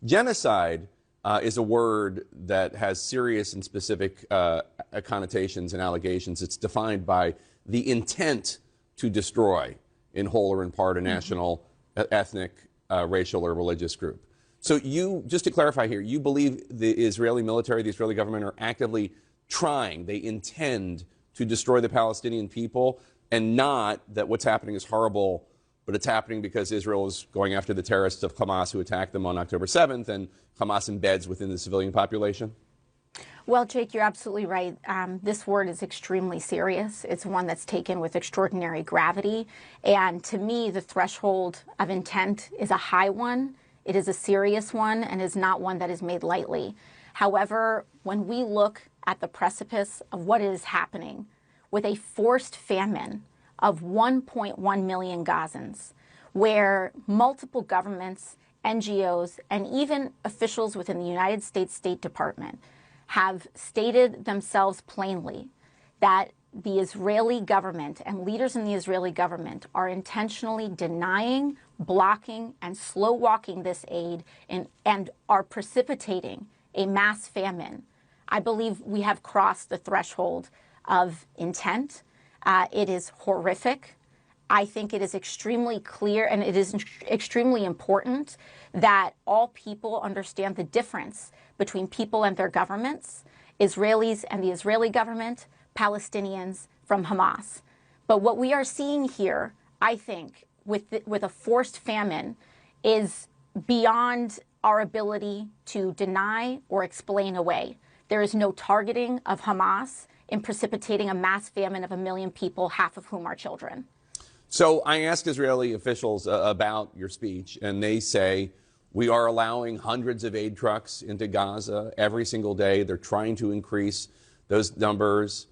Genocide is a word that has serious and specific connotations and allegations. It's defined by the intent to destroy, in whole or in part, a national, ethnic, racial, or religious group. So you, just to clarify here, you believe the Israeli military, the Israeli government are actively trying, they intend to destroy the Palestinian people, and not that what's happening is horrible, but it's happening because Israel is going after the terrorists of Hamas who attacked them on October 7th, and Hamas embeds within the civilian population? Well, Jake, you're absolutely right. This word is extremely serious. It's one that's taken with extraordinary gravity. And to me, the threshold of intent is a high one. It is a serious one and is not one that is made lightly. However, when we look at the precipice of what is happening with a forced famine of 1.1 million Gazans, where multiple governments, NGOs, and even officials within the United States State Department have stated themselves plainly that the Israeli government and leaders in the Israeli government are intentionally denying, blocking, and slow-walking this aid and are precipitating a mass famine. I believe we have crossed the threshold of intent. It is horrific. I think it is extremely clear and it is extremely important that all people understand the difference between people and their governments, Israelis and the Israeli government, Palestinians from Hamas. But what we are seeing here, I think, with a forced famine is beyond our ability to deny or explain away. There is no targeting of Hamas in precipitating a mass famine of 1 million people, half of whom are children. So I asked Israeli officials about your speech, and they say, we are allowing hundreds of aid trucks into Gaza every single day. They're trying to increase those numbers.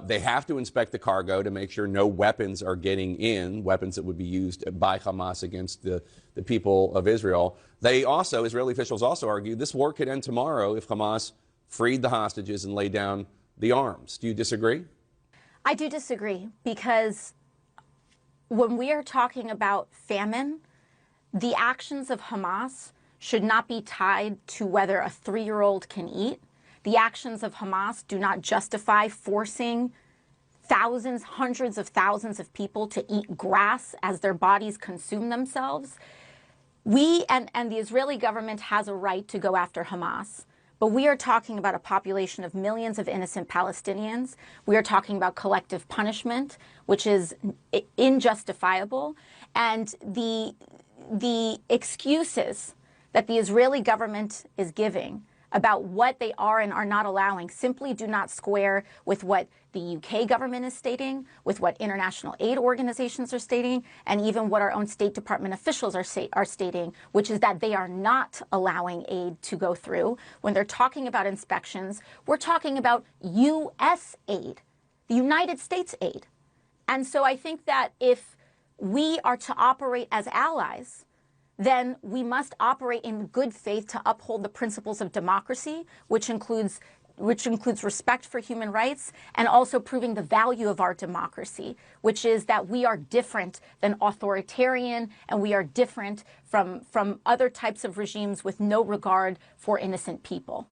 They have to inspect the cargo to make sure no weapons are getting in, weapons that would be used by Hamas against the people of Israel. They also, Israeli officials also argue, this war could end tomorrow if Hamas freed the hostages and laid down the arms. Do you disagree? I do disagree, because when we are talking about famine, the actions of Hamas should not be tied to whether a 3-year-old can eat. The actions of Hamas do not justify forcing thousands, hundreds of thousands of people to eat grass as their bodies consume themselves. We and the Israeli government has a right to go after Hamas. But we are talking about a population of millions of innocent Palestinians. We are talking about collective punishment, which is injustifiable. And the excuses that the Israeli government is giving about what they are and are not allowing simply do not square with what the UK government is stating, with what international aid organizations are stating, and even what our own State Department officials are stating, which is that they are not allowing aid to go through. When they're talking about inspections, we're talking about U.S. aid, the United States aid. And so I think that if we are to operate as allies, then we must operate in good faith to uphold the principles of democracy, which includes respect for human rights, and also proving the value of our democracy, which is that we are different than authoritarian and we are different from other types of regimes with no regard for innocent people.